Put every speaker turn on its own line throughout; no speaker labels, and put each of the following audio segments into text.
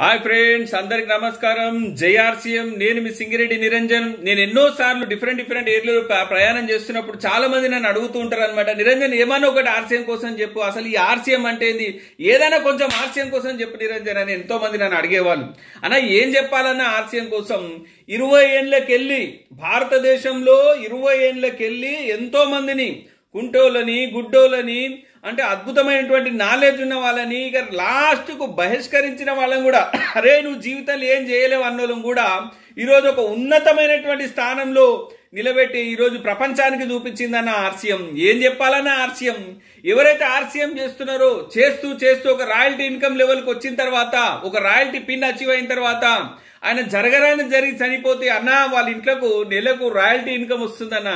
Hi friends, అందరికి నమస్కారం. JRCM. నేను మీ సింగిరెడ్డి నిరంజన్. నేను ఎన్నో సార్లు డిఫరెంట్ ఏరియాలో ప్రయాణం చేస్తున్నప్పుడు చాలా మంది నన్ను అడుగుతూ ఉంటారు అనమాట, నిరంజన్ ఏమన్నా ఒకటి ఆర్సీఎం కోసం చెప్పు, అసలు ఈ ఆర్సీఎం అంటే ఏంది, ఏదైనా కొంచెం ఆర్సీఎం కోసం చెప్పు నిరంజన్ అని ఎంతో మంది నన్ను అడిగేవాళ్ళు. అన్నా ఏం చెప్పాలన్నా ఆర్సీఎం కోసం 20 ఏళ్ళకెళ్ళి భారతదేశంలో 20 ఏళ్ళకెళ్ళి ఎంతో మందిని కుంటోళ్ళని గుడ్డోళ్ళని అంటే అద్భుతమైనటువంటి నాలెడ్జ్ ఉన్న వాళ్ళని ఇక లాస్ట్ కు బహిష్కరించిన వాళ్ళని కూడా అరే నువ్వు జీవితంలో ఏం చేయలేవు అన్నోళ్ళం కూడా ఈరోజు ఒక ఉన్నతమైనటువంటి స్థానంలో నిలబెట్టి ఈరోజు ప్రపంచానికి చూపించిందన్న ఆర్సీఎం. ఏం చెప్పాలన్న ఆర్సీఎం, ఎవరైతే ఆర్సీఎం చేస్తున్నారో చేస్తూ ఒక రాయల్టీ ఇన్కమ్ లెవెల్కి వచ్చిన తర్వాత, ఒక రాయల్టీ పిన్ అచీవ్ అయిన తర్వాత ఆయన జరిగి చనిపోతే అన్న వాళ్ళ ఇంట్లోకి నెలకు రాయల్టీ ఇన్కమ్ వస్తుందన్న,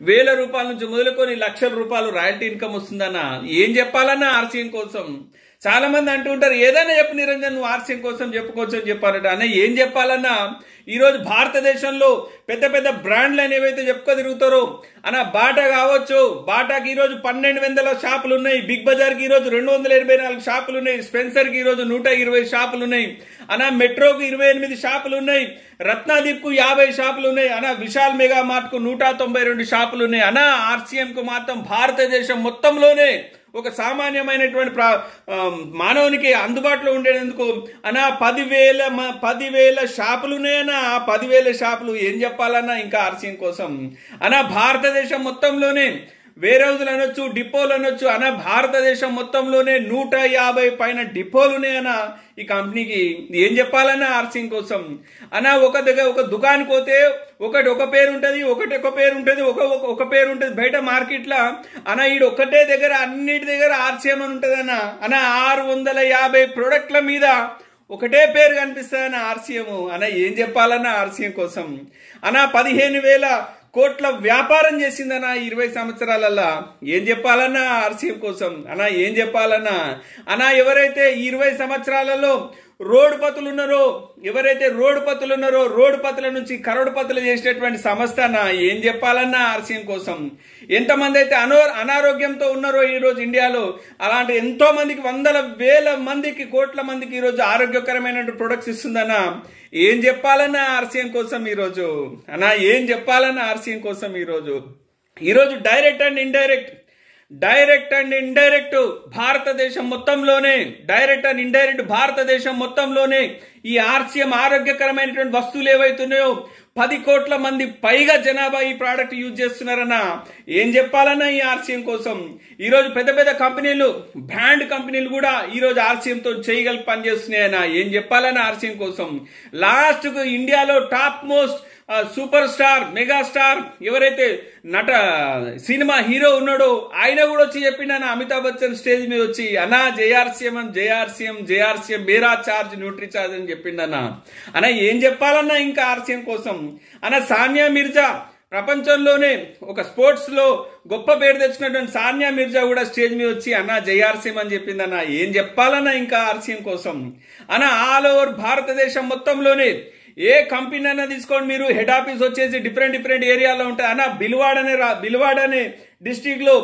1000 రూపాయల నుంచి మొదలుకొని లక్షల రూపాయలు రాయల్టీ ఇన్కమ్ వస్తుందన్న. ఏం చెప్పాలన్నా ఆర్సీఎం కోసం చాలా మంది అంటూ ఉంటారు, ఏదైనా చెప్పు నిరంజన్ నువ్వు ఆర్సీఎం కోసం చెప్పుకోవచ్చు అని చెప్పారట. అన్న ఏం చెప్పాలన్నా ఈరోజు భారతదేశంలో పెద్ద బ్రాండ్లు అని ఏవైతే చెప్పుకో తిరుగుతారో అన్న, బాటా కావచ్చు, బాటాకి ఈరోజు 1200 షాపులు ఉన్నాయి, బిగ్ బజార్కి ఈరోజు 284 షాపులు ఉన్నాయి, స్పెన్సర్కి ఈరోజు 120 షాపులు ఉన్నాయి అన్న, మెట్రోకు 28 షాపులు ఉన్నాయి, రత్నాదీప్ కు 50 షాపులు ఉన్నాయి అన్న, విశాల్ మెగా మార్ట్ కు 192 షాపులు ఉన్నాయి అన్న. ఆర్సీఎం కు మాత్రం భారతదేశం మొత్తంలోనే ఒక సామాన్యమైనటువంటి మానవునికి అందుబాటులో ఉండేందుకు అన్న 10,000 షాపులు ఉన్నాయన్న. 10,000 షాపులు ఏం చెప్పాలన్నా ఇంకా ఆర్సీఎం కోసం అన్న. భారతదేశం మొత్తంలోనే వేర్ హౌజులు అనొచ్చు, డిపోలు అనొచ్చు అన్న, భారతదేశం మొత్తంలోనే 150 పైన డిపోలు ఉన్నాయన్న ఈ కంపెనీకి. ఏం చెప్పాలన్నా ఆర్సీఎం కోసం అన్న. ఒక దుకాణానికి పోతే ఒక పేరు ఉంటుంది, ఒక పేరు ఉంటుంది, ఒక పేరు ఉంటుంది బయట మార్కెట్ లా అన్న. ఈడు ఒకటే దగ్గర అన్నిటి దగ్గర ఆర్సీఎం అని ఉంటుంది అన్న. 650 ప్రొడక్ట్ల మీద ఒకటే పేరు కనిపిస్తుందన్న ఆర్సీఎం అన్న. ఏం చెప్పాలన్నా ఆర్సీఎం కోసం అన్న. 15,000 కోట్ల వ్యాపారం చేసిందన్న 20 సంవత్సరాలల్లా. ఏం చెప్పాలన్నా ఆర్సీఎం కోసం అన్న. ఏం చెప్పాలన్నా అన్న. ఎవరైతే 20 సంవత్సరాలలో రోడ్డుపతులు ఉన్నారో, రోడ్డుపతుల నుంచి కరోడ్పతులు చేసినటువంటి సంస్థ అన్న. ఏం చెప్పాలన్నా ఆర్సీఎం కోసం. ఎంతమంది అయితే అనారోగ్యంతో ఉన్నారో ఈరోజు ఇండియాలో, అలాంటి ఎంతో మందికి 100,000 మందికి, కోట్ల మందికి ఈరోజు ఆరోగ్యకరమైన ప్రొడక్ట్స్ ఇస్తుందన్న. ఏం చెప్పాలన్నా ఆర్సీఎం కోసం ఈరోజు అన్న. ఏం చెప్పాలన్నా ఆర్సీఎం కోసం ఈరోజు డైరెక్ట్ అండ్ ఇండైరెక్ట్ భారతదేశం మొత్తంలోనే ఈ ఆర్సీఎం ఆరోగ్యకరమైనటువంటి వస్తువులు ఏవైతున్నాయో 10 కోట్ల మంది పైగా జనాభా ఈ ప్రోడక్ట్ యూజ్ చేస్తున్నారన్న. ఏం చెప్పాలన్నా ఈ ఆర్సీఎం కోసం. ఈరోజు పెద్ద కంపెనీలు, బ్రాండ్ కంపెనీలు కూడా ఈరోజు ఆర్సీఎం తో చేయగలిపి పనిచేస్తున్నాయన్న. ఏం చెప్పాలన్నా ఆర్సీఎం కోసం. లాస్ట్ కు ఇండియాలో top most super star, megastar ఎవరైతే సినిమా హీరో ఉన్నాడో ఆయన కూడా వచ్చి చెప్పిండన్న, అమితాబ్ బచ్చన్ స్టేజ్ మీద వచ్చి అన్నా జేఆర్సీఎం మేరా చార్జ్ న్యూట్రీ చార్జ్ అని చెప్పిండన్న. ఏం చెప్పాలన్నా ఇంకా ఆర్సీఎం కోసం అన్న. సానియా మిర్జా ప్రపంచంలోనే ఒక స్పోర్ట్స్ లో గొప్ప పేరు తెచ్చుకున్నటువంటి సానియా మిర్జా కూడా స్టేజ్ మీద వచ్చి అన్న జేఆర్సీఎం అని చెప్పిందన్న. ఏం చెప్పాలన్నా ఇంకా ఆర్సీఎం కోసం అన్న. ఆల్ ఓవర్ భారతదేశం మొత్తంలోనే ఏ కంపెనీ అన్నా తీసుకోండి మీరు, హెడ్ ఆఫీస్ వచ్చేసి డిఫరెంట్ ఏరియాలో ఉంటాయి అన్న. బిల్వాడ్ అనే డిస్ట్రిక్ట్ లో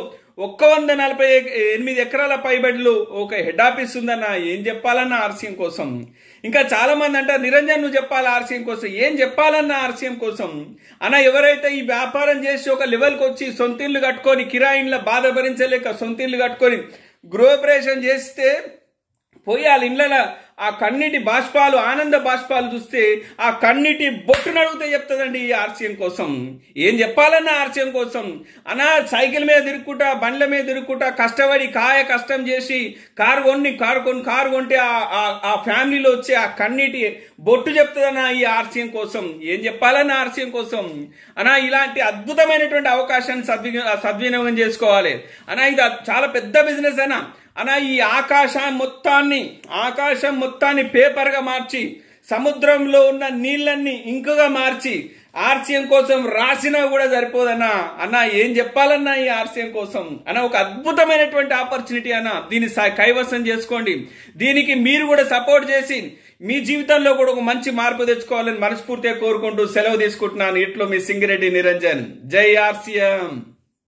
148 ఎకరాల పైబడిలో ఒక హెడ్ ఆఫీస్ ఉందన్న. ఏం చెప్పాలన్నా ఆర్సీఎం కోసం. ఇంకా చాలా మంది అంటారు, నిరంజన్ నువ్వు చెప్పాలి ఆర్సీఎం కోసం. ఏం చెప్పాలన్నా ఆర్సీఎం కోసం అన్న. ఎవరైతే ఈ వ్యాపారం చేసి ఒక లెవెల్కి వచ్చి సొంతిల్లు కట్టుకొని, కిరాయిన్ల బాధ భరించలేక సొంతిల్లు కట్టుకొని గృహప్రవేశం చేస్తే పోయి వాళ్ళ ఇళ్ళ ఆ కన్నీటి బాష్పాలు, ఆనంద బాష్పాలు చూస్తే ఆ కన్నీటి బొట్టును అడిగితే చెప్తుందండి ఈ ఆర్సీఎం కోసం. ఏం చెప్పాలన్నా ఆర్సీఎం కోసం అన్న. సైకిల్ మీద తిరుగుకుంటా, బండ్ల మీద తిరుగుకుంటా, కష్టపడి కష్టం చేసి కారు కొంటే ఆ ఫ్యామిలీలో వచ్చే ఆ కన్నీటి బొట్టు చెప్తుందన్న ఈ ఆర్సీఎం కోసం. ఏం చెప్పాలన్నా ఆర్సీఎం కోసం అన్న. ఇలాంటి అద్భుతమైనటువంటి అవకాశాన్ని సద్వినియోగం చేసుకోవాలి అన్న. ఇది చాలా పెద్ద బిజినెస్ అన్న. ఈ ఆకాశం మొత్తాన్ని పేపర్ గా మార్చి, సముద్రంలో ఉన్న నీళ్లన్నీ ఇంకుగా మార్చి ఆర్సీఎం కోసం రాసినా కూడా సరిపోదన్నా అన్న. ఏం చెప్పాలన్నా ఈ ఆర్సీఎం కోసం అన్న. ఒక అద్భుతమైనటువంటి ఆపర్చునిటీ అన్న. దీన్ని కైవసం చేసుకోండి. దీనికి మీరు కూడా సపోర్ట్ చేసి మీ జీవితంలో కూడా ఒక మంచి మార్పు తెచ్చుకోవాలని మనస్ఫూర్తిగా కోరుకుంటూ సెలవు తీసుకుంటున్నాను. ఇట్లో మీ సింగిరెడ్డి నిరంజన్. జై ఆర్సీఎం.